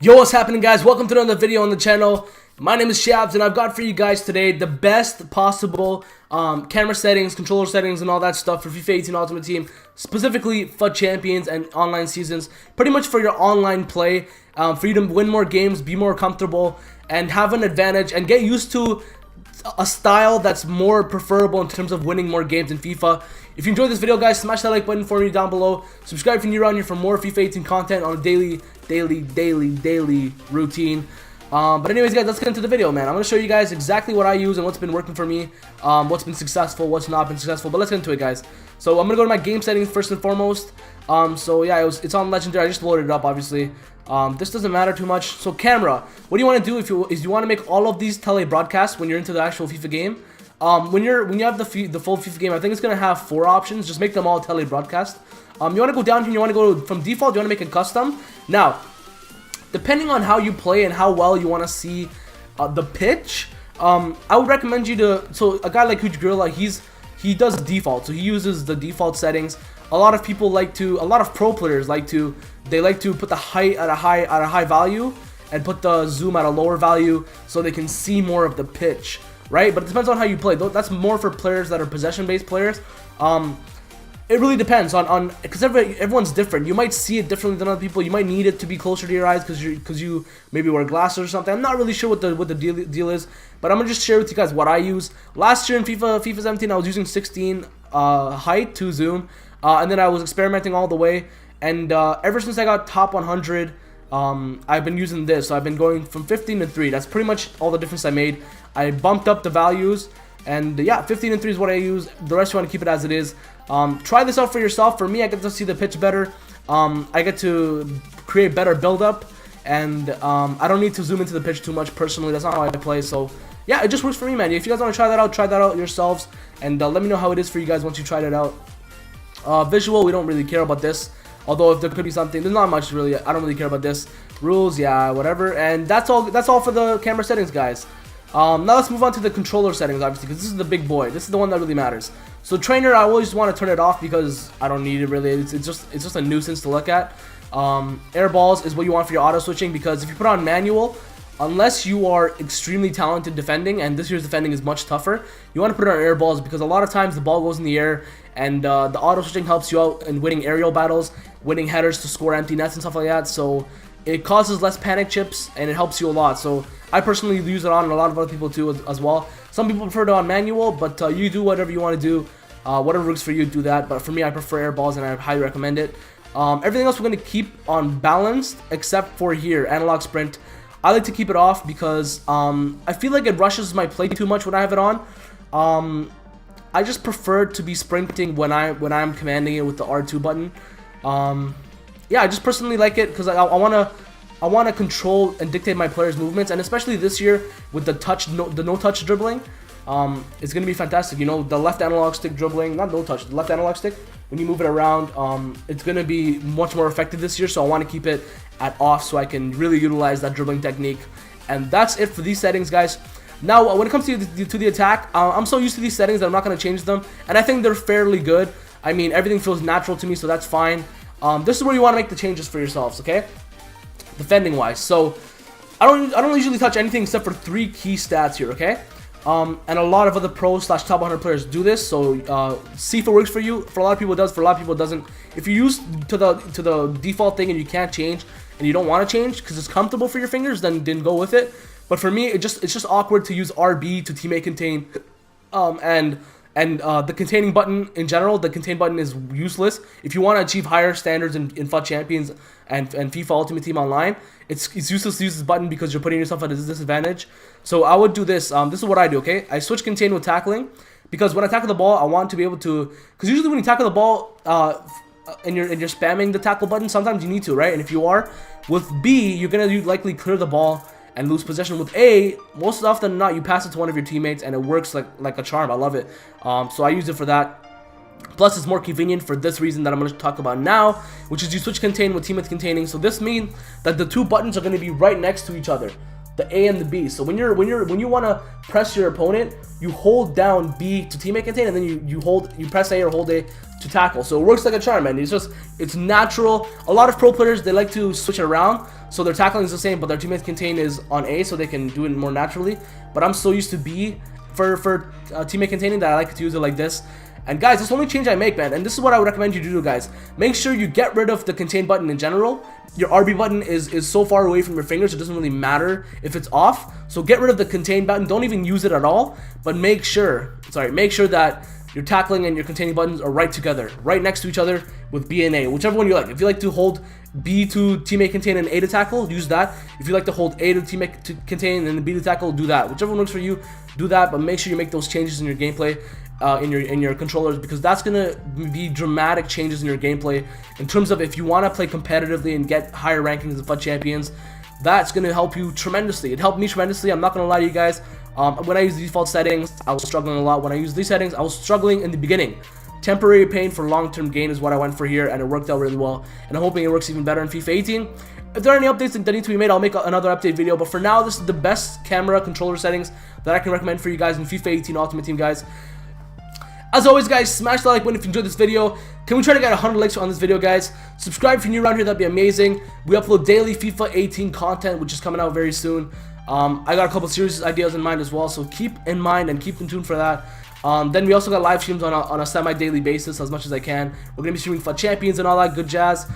Yo, what's happening, guys? Welcome to another video on the channel. My name is Shabz, and I've got for you guys today the best possible camera settings, controller settings, and all that stuff for FIFA 18 Ultimate Team, specifically Fut Champions and online seasons. Pretty much for your online play, for you to win more games, be more comfortable, and have an advantage, and get used to a style that's more preferable in terms of winning more games in FIFA. If you enjoyed this video, guys, smash that like button for me down below. Subscribe if you're new around here for more FIFA 18 content on a daily routine. But anyways, guys, let's get into the video, man. I'm going to show you guys exactly what I use and what's been working for me, what's been successful, what's not been successful. But let's get into it, guys. So I'm going to go to my game settings first and foremost. So yeah, it's on Legendary. I just loaded it up, obviously. This doesn't matter too much. So camera, what do you want to do if you want to make all of these tele broadcasts when you're into the actual FIFA game? When you have the full FIFA game, I think it's gonna have 4 options. Just make them all tele broadcast. You want to go down here. You want to go from default. You want to make it custom. Now, depending on how you play and how well you want to see the pitch, I would recommend you to. So a guy like Huge Gorilla, he does default. So he uses the default settings. A lot of people like to. A lot of pro players like to put the height at a high value and put the zoom at a lower value so they can see more of the pitch, right? But it depends on how you play. That's more for players that are possession-based players. It really depends on because everyone's different. You might see it differently than other people. You might need it to be closer to your eyes because you maybe wear glasses or something. I'm not really sure what the deal is, but I'm gonna just share with you guys what I use. Last year in FIFA 17, I was using 16 height to zoom, and then I was experimenting all the way. And ever since I got top 100, I've been using this. So I've been going from 15 to 3. That's pretty much all the difference I made. I bumped up the values, and yeah, 15 and 3 is what I use. The rest you want to keep it as it is. Try this out for yourself. For me, I get to see the pitch better. I get to create better build-up, and I don't need to zoom into the pitch too much personally. That's not how I play. So yeah, it just works for me, man. If you guys want to try that out yourselves, and let me know how it is for you guys once you tried it out. Visual, we don't really care about this. Although if there could be something, there's not much really. I don't really care about this. Rules, yeah, whatever. And that's all for the camera settings, guys. Now let's move on to the controller settings, obviously, because this is the big boy. This is the one that really matters. So trainer, I always want to turn it off because I don't need it really. It's just a nuisance to look at. Air balls is what you want for your auto switching, because if you put on manual, unless you are extremely talented defending, and this year's defending is much tougher, you want to put it on air balls because a lot of times the ball goes in the air, and the auto switching helps you out in winning aerial battles, winning headers to score empty nets and stuff like that. So it causes less panic chips and it helps you a lot. So I personally use it on, and a lot of other people too as well. Some people prefer it on manual, but you do whatever you want to do. Whatever works for you, do that. But for me, I prefer air balls, and I highly recommend it. Everything else we're going to keep on balanced except for here, analog sprint. I like to keep it off because I feel like it rushes my play too much when I have it on. I just prefer to be sprinting when I'm commanding it with the R2 button. Yeah, I just personally like it because I want to control and dictate my players' movements, and especially this year with the no touch dribbling, it's gonna be fantastic. You know, the left analog stick dribbling, not no touch, the left analog stick. When you move it around, it's gonna be much more effective this year. So I want to keep it at off so I can really utilize that dribbling technique. And that's it for these settings, guys. Now, when it comes to the attack, I'm so used to these settings that I'm not gonna change them, and I think they're fairly good. I mean, everything feels natural to me, so that's fine. This is where you want to make the changes for yourselves, okay? Defending wise, so I don't usually touch anything except for 3 key stats here, okay? And a lot of other pros / top 100 players do this. So see if it works for you. For a lot of people it does, for a lot of people it doesn't. If you use to the default thing and you can't change and you don't want to change because it's comfortable for your fingers, then go with it. But for me, it's just awkward to use RB to teammate contain, and the containing button in general. The contain button is useless if you want to achieve higher standards in Fut Champions and FIFA Ultimate Team Online. It's useless to use this button because you're putting yourself at a disadvantage. So I would do this. This is what I do, okay? I switch contain with tackling because when I tackle the ball, I want to be able to. Because usually when you tackle the ball, and you're spamming the tackle button, sometimes you need to, right? And if you are with B, you're gonna likely clear the ball and lose possession. With A, most often than not, you pass it to one of your teammates, and it works like a charm. I love it. So I use it for that. Plus, it's more convenient for this reason that I'm going to talk about now, which is you switch contain with teammates containing. So this means that the 2 buttons are going to be right next to each other. the A and the B. So when you want to press your opponent, you hold down B to teammate contain, and then you press A or hold A to tackle. So it works like a charm, man. It's natural. A lot of pro players, they like to switch it around, so their tackling is the same, but their teammate contain is on A, so they can do it more naturally. But I'm so used to B for teammate containing that I like to use it like this. And guys, this is the only change I make, man, and this is what I would recommend you do, guys. Make sure you get rid of the contain button in general. Your RB button is so far away from your fingers, it doesn't really matter if it's off. So get rid of the contain button. Don't even use it at all, but make sure that your tackling and your containing buttons are right together, right next to each other with B and A, whichever one you like. If you like to hold B to teammate contain and A to tackle, use that. If you like to hold A to teammate to contain and B to tackle, do that. Whichever one works for you, do that. But make sure you make those changes in your gameplay, in your controllers, because that's gonna be dramatic changes in your gameplay in terms of if you want to play competitively and get higher rankings in Fut Champions. That's gonna help you tremendously. It helped me tremendously. I'm not gonna lie to you guys. When I use the default settings, I was struggling a lot. When I used these settings, I was struggling in the beginning. Temporary pain for long-term gain is what I went for here, and it worked out really well. And I'm hoping it works even better in FIFA 18. If there are any updates that need to be made, I'll make another update video. But for now, this is the best camera controller settings that I can recommend for you guys in FIFA 18 Ultimate Team, guys. As always, guys, smash the like button if you enjoyed this video. Can we try to get 100 likes on this video, guys? Subscribe if you're new around here, that'd be amazing. We upload daily FIFA 18 content, which is coming out very soon. I got a couple series ideas in mind as well, so keep in mind and keep in tune for that. Then we also got live streams on a semi-daily basis as much as I can. We're going to be streaming Fut Champions and all that good jazz.